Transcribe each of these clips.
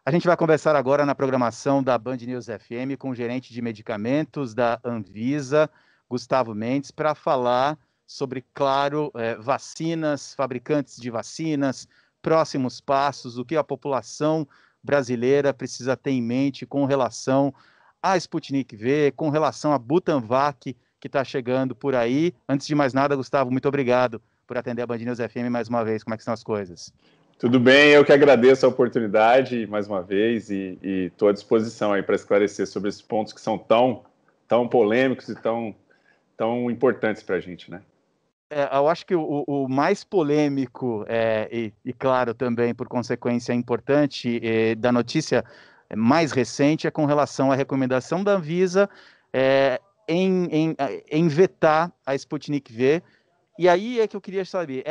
A gente vai conversar agora na programação da Band News FM com o gerente de medicamentos da Anvisa, Gustavo Mendes, para falar sobre, claro, vacinas, fabricantes de vacinas, próximos passos, o que a população brasileira precisa ter em mente com relação à Sputnik V, com relação à Butanvac, que está chegando por aí. Antes de mais nada, Gustavo, muito obrigado por atender a Band News FM mais uma vez. Como é que estão as coisas? Tudo bem, eu que agradeço a oportunidade mais uma vez e estou à disposição aí para esclarecer sobre esses pontos que são tão polêmicos e tão importantes para a gente, né? Eu acho que o mais polêmico e, claro, também por consequência importante da notícia mais recente é com relação à recomendação da Anvisa em vetar a Sputnik V. E aí é que eu queria saber,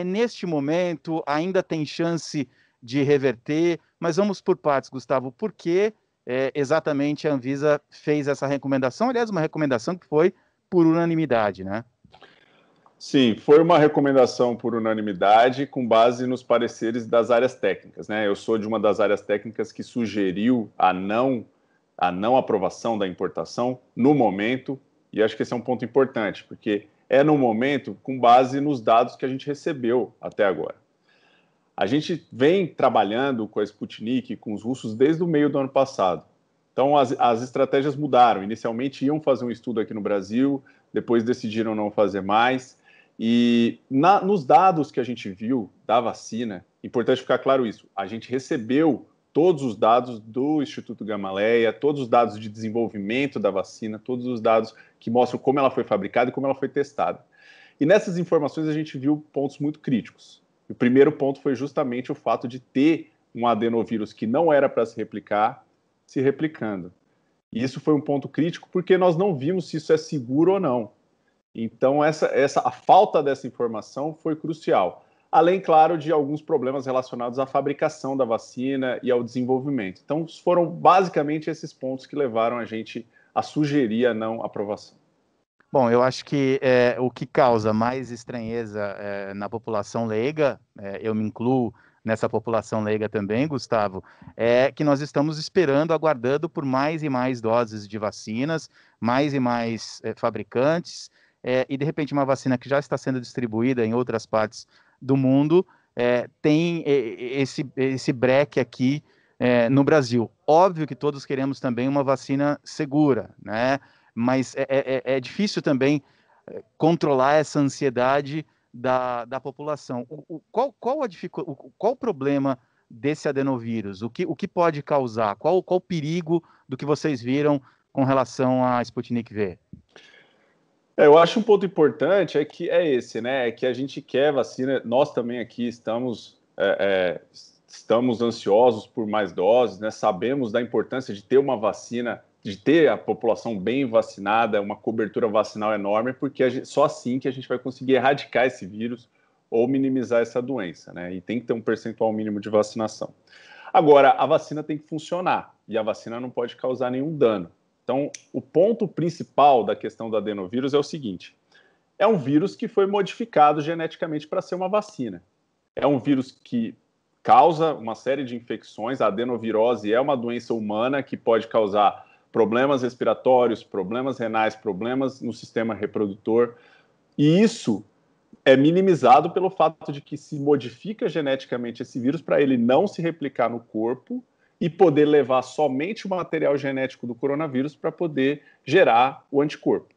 neste momento ainda tem chance de reverter, mas vamos por partes, Gustavo. Por que exatamente a Anvisa fez essa recomendação? Aliás, uma recomendação que foi por unanimidade, né? Sim, foi uma recomendação por unanimidade com base nos pareceres das áreas técnicas, né? Eu sou de uma das áreas técnicas que sugeriu a não aprovação da importação no momento, e acho que esse é um ponto importante, porque é no momento com base nos dados que a gente recebeu até agora. A gente vem trabalhando com a Sputnik, com os russos, desde o meio do ano passado. Então, as estratégias mudaram. Inicialmente iam fazer um estudo aqui no Brasil, depois decidiram não fazer mais. E nos dados que a gente viu da vacina, importante ficar claro isso, a gente recebeu todos os dados do Instituto Gamaleya, todos os dados de desenvolvimento da vacina, todos os dados que mostram como ela foi fabricada e como ela foi testada. E nessas informações a gente viu pontos muito críticos. O primeiro ponto foi justamente o fato de ter um adenovírus que não era para se replicar, se replicando. E isso foi um ponto crítico porque nós não vimos se isso é seguro ou não. Então, a falta dessa informação foi crucial. Além, claro, de alguns problemas relacionados à fabricação da vacina e ao desenvolvimento. Então, foram basicamente esses pontos que levaram a gente a sugerir a não aprovação. Bom, eu acho que o que causa mais estranheza na população leiga, eu me incluo nessa população leiga também, Gustavo, é que nós estamos esperando, aguardando por mais e mais doses de vacinas, mais e mais fabricantes, e de repente uma vacina que já está sendo distribuída em outras partes do mundo tem esse breque aqui no Brasil. Óbvio que todos queremos também uma vacina segura, né? Mas é difícil também controlar essa ansiedade da população. Qual o problema desse adenovírus? O que pode causar? Qual o perigo do que vocês viram com relação à Sputnik V? Eu acho um ponto importante esse, né? É que a gente quer vacina, nós também aqui estamos ansiosos por mais doses, né? Sabemos da importância de ter uma vacina, de ter a população bem vacinada, uma cobertura vacinal enorme, porque só assim que a gente vai conseguir erradicar esse vírus ou minimizar essa doença, né? E tem que ter um percentual mínimo de vacinação. Agora, a vacina tem que funcionar e a vacina não pode causar nenhum dano. Então, o ponto principal da questão do adenovírus é o seguinte: é um vírus que foi modificado geneticamente para ser uma vacina. É um vírus que causa uma série de infecções. A adenovirose é uma doença humana que pode causar problemas respiratórios, problemas renais, problemas no sistema reprodutor. E isso é minimizado pelo fato de que se modifica geneticamente esse vírus para ele não se replicar no corpo e poder levar somente o material genético do coronavírus para poder gerar o anticorpo.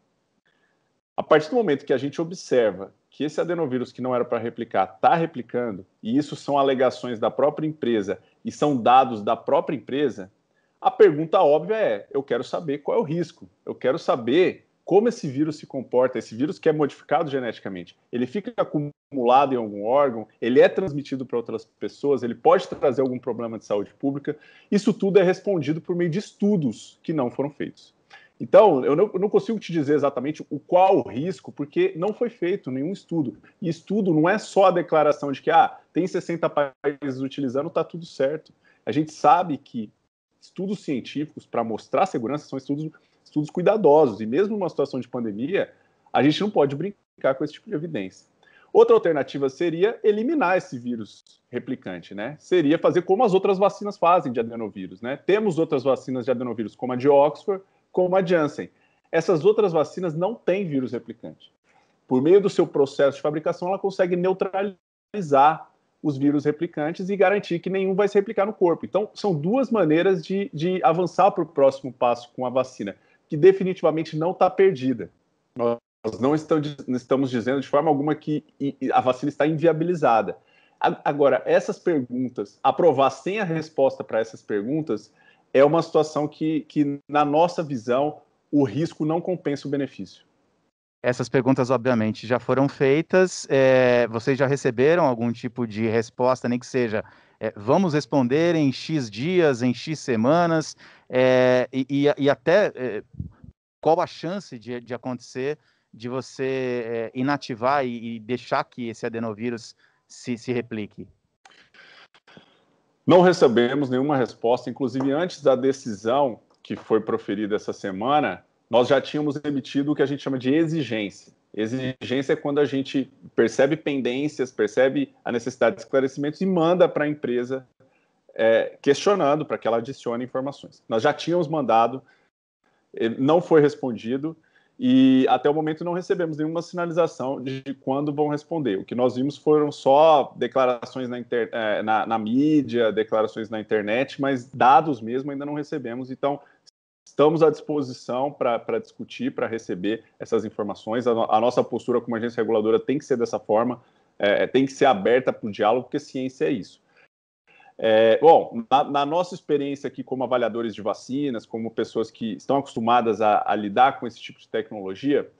A partir do momento que a gente observa que esse adenovírus que não era para replicar está replicando, e isso são alegações da própria empresa e são dados da própria empresa, a pergunta óbvia é: eu quero saber qual é o risco, eu quero saber como esse vírus se comporta, esse vírus que é modificado geneticamente, ele fica acumulado em algum órgão, ele é transmitido para outras pessoas, ele pode trazer algum problema de saúde pública. Isso tudo é respondido por meio de estudos que não foram feitos. Então, eu não consigo te dizer exatamente qual o risco, porque não foi feito nenhum estudo. E estudo não é só a declaração de que tem 60 países utilizando, está tudo certo. A gente sabe que estudos científicos para mostrar segurança são estudos cuidadosos, e mesmo numa situação de pandemia, a gente não pode brincar com esse tipo de evidência. Outra alternativa seria eliminar esse vírus replicante, né? Seria fazer como as outras vacinas fazem de adenovírus, né? Temos outras vacinas de adenovírus, como a de Oxford, como a Janssen. Essas outras vacinas não têm vírus replicante. Por meio do seu processo de fabricação, ela consegue neutralizar os vírus replicantes e garantir que nenhum vai se replicar no corpo. Então, são duas maneiras de avançar para o próximo passo com a vacina, que definitivamente não está perdida. Nós não estamos dizendo de forma alguma que a vacina está inviabilizada. Agora, essas perguntas, aprovar sem a resposta para essas perguntas, é uma situação que, na nossa visão, o risco não compensa o benefício. Essas perguntas, obviamente, já foram feitas. Vocês já receberam algum tipo de resposta, nem que seja vamos responder em X dias, em X semanas, e até qual a chance de acontecer de você inativar e deixar que esse adenovírus se replique? Não recebemos nenhuma resposta, inclusive antes da decisão que foi proferida essa semana, nós já tínhamos emitido o que a gente chama de exigência. Exigência é quando a gente percebe pendências, percebe a necessidade de esclarecimentos e manda para a empresa questionando para que ela adicione informações. Nós já tínhamos mandado, não foi respondido e até o momento não recebemos nenhuma sinalização de quando vão responder. O que nós vimos foram só declarações na mídia, declarações na internet, mas dados mesmo ainda não recebemos. Então, estamos à disposição para discutir, para receber essas informações. A nossa postura como agência reguladora tem que ser dessa forma, tem que ser aberta para o diálogo, porque ciência é isso. Bom, na nossa experiência aqui como avaliadores de vacinas, como pessoas que estão acostumadas a lidar com esse tipo de tecnologia,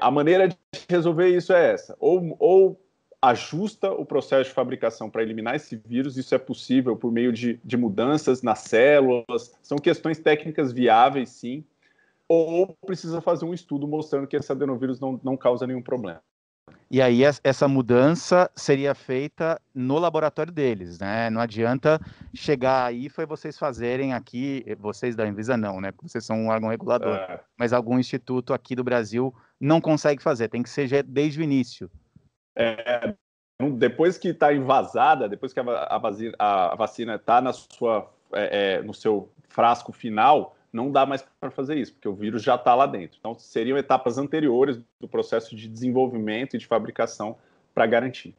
a maneira de resolver isso é essa. Ou ajusta o processo de fabricação para eliminar esse vírus, isso é possível por meio de mudanças nas células, são questões técnicas viáveis, sim, ou precisa fazer um estudo mostrando que esse adenovírus não causa nenhum problema. E aí essa mudança seria feita no laboratório deles, né? Não adianta chegar aí foi vocês fazerem aqui, vocês da Anvisa não, né? Porque vocês são um órgão regulador, mas algum instituto aqui do Brasil não consegue fazer, tem que ser desde o início. Depois que está envasada, depois que a vacina está no seu frasco final, não dá mais para fazer isso, porque o vírus já está lá dentro. Então, seriam etapas anteriores do processo de desenvolvimento e de fabricação para garantir.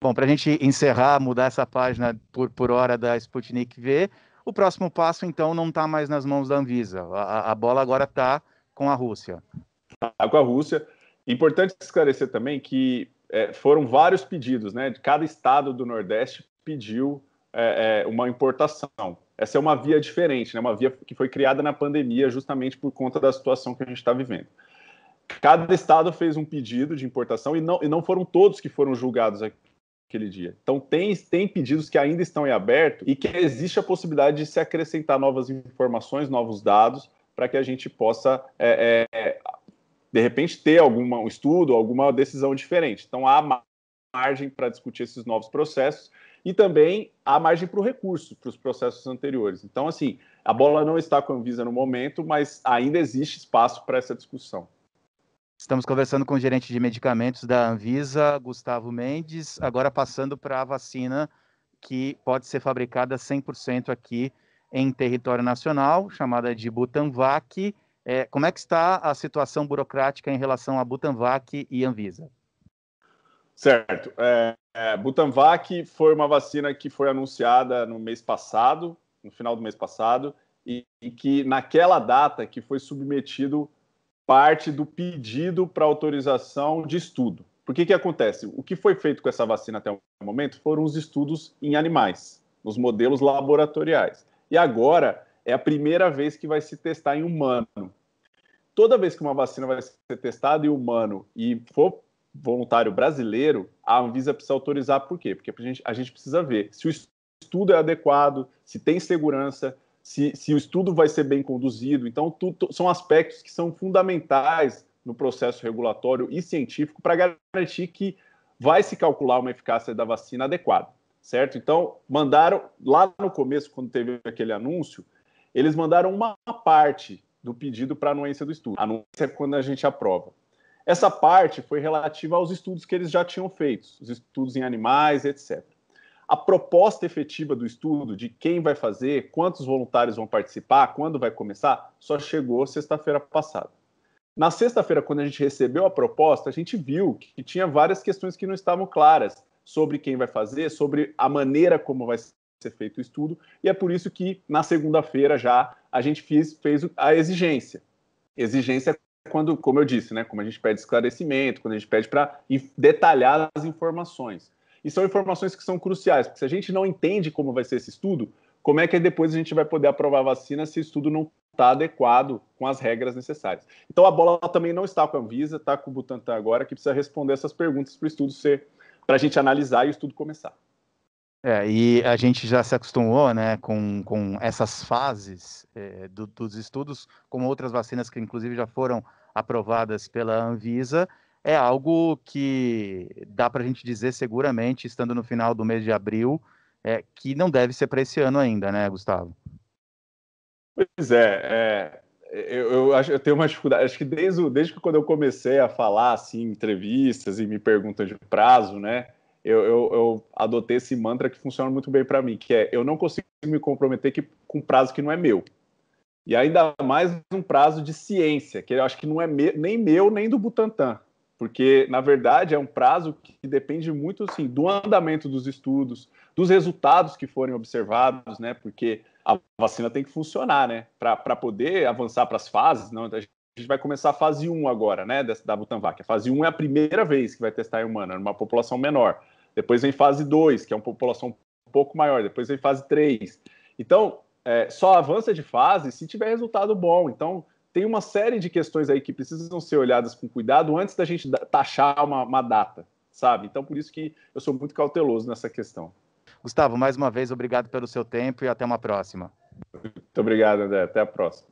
Bom, para a gente encerrar, mudar essa página por hora da Sputnik V, o próximo passo, então, não está mais nas mãos da Anvisa. A bola agora está com a Rússia. Está com a Rússia. Importante esclarecer também que foram vários pedidos, né? Cada estado do Nordeste pediu uma importação. Essa é uma via diferente, né? Uma via que foi criada na pandemia justamente por conta da situação que a gente está vivendo. Cada estado fez um pedido de importação e não foram todos que foram julgados aquele dia. Então, tem pedidos que ainda estão em aberto e que existe a possibilidade de se acrescentar novas informações, novos dados, para que a gente possa, de repente, ter algum estudo, alguma decisão diferente. Então, há margem para discutir esses novos processos e também há margem para o recurso, para os processos anteriores. Então, assim, a bola não está com a Anvisa no momento, mas ainda existe espaço para essa discussão. Estamos conversando com o gerente de medicamentos da Anvisa, Gustavo Mendes, agora passando para a vacina que pode ser fabricada 100% aqui em território nacional, chamada de Butanvac. Como é que está a situação burocrática em relação a Butanvac e Anvisa? Certo. Butanvac foi uma vacina que foi anunciada no mês passado, no final do mês passado, e que naquela data que foi submetido parte do pedido para autorização de estudo. Por que acontece? O que foi feito com essa vacina até o momento foram os estudos em animais, nos modelos laboratoriais. E agora é a primeira vez que vai se testar em humano. Toda vez que uma vacina vai ser testada em humano e for voluntário brasileiro, a Anvisa precisa autorizar. Por quê? Porque a gente precisa ver se o estudo é adequado, se tem segurança, se o estudo vai ser bem conduzido. Então, são aspectos que são fundamentais no processo regulatório e científico para garantir que vai se calcular uma eficácia da vacina adequada, certo? Então, mandaram, lá no começo, quando teve aquele anúncio, eles mandaram uma parte do pedido para anuência do estudo. A anuência é quando a gente aprova. Essa parte foi relativa aos estudos que eles já tinham feito, os estudos em animais, etc. A proposta efetiva do estudo, de quem vai fazer, quantos voluntários vão participar, quando vai começar, só chegou sexta-feira passada. Na sexta-feira, quando a gente recebeu a proposta, a gente viu que tinha várias questões que não estavam claras sobre quem vai fazer, sobre a maneira como vai ser feito o estudo, e é por isso que na segunda-feira já a gente fez a exigência. Exigência é quando, como eu disse, né, como a gente pede esclarecimento, quando a gente pede para detalhar as informações. E são informações que são cruciais, porque se a gente não entende como vai ser esse estudo, como é que depois a gente vai poder aprovar a vacina se o estudo não está adequado com as regras necessárias? Então a bola também não está com a Anvisa, está com o Butantan agora, que precisa responder essas perguntas para o estudo ser, para a gente analisar e o estudo começar. E a gente já se acostumou, né, com essas fases dos estudos, com outras vacinas que inclusive já foram aprovadas pela Anvisa, é algo que dá para a gente dizer seguramente, estando no final do mês de abril, que não deve ser para esse ano ainda, né, Gustavo? Pois eu tenho uma dificuldade, acho que desde que quando eu comecei a falar assim, em entrevistas e me perguntam de prazo, né, eu adotei esse mantra que funciona muito bem para mim, que é: eu não consigo me comprometer com prazo que não é meu. E ainda mais um prazo de ciência, que eu acho que não é nem meu, nem do Butantan. Porque, na verdade, é um prazo que depende muito assim, do andamento dos estudos, dos resultados que forem observados, né? Porque a vacina tem que funcionar, né? Para poder avançar para as fases, não, a gente vai começar a fase 1 agora, né? Da Butanvac. A fase 1 é a primeira vez que vai testar em humana, numa população menor. Depois vem fase 2, que é uma população um pouco maior. Depois vem fase 3. Então, só avança de fase se tiver resultado bom. Então, tem uma série de questões aí que precisam ser olhadas com cuidado antes da gente taxar uma data, sabe? Então, por isso que eu sou muito cauteloso nessa questão. Gustavo, mais uma vez, obrigado pelo seu tempo e até uma próxima. Muito obrigado, André. Até a próxima.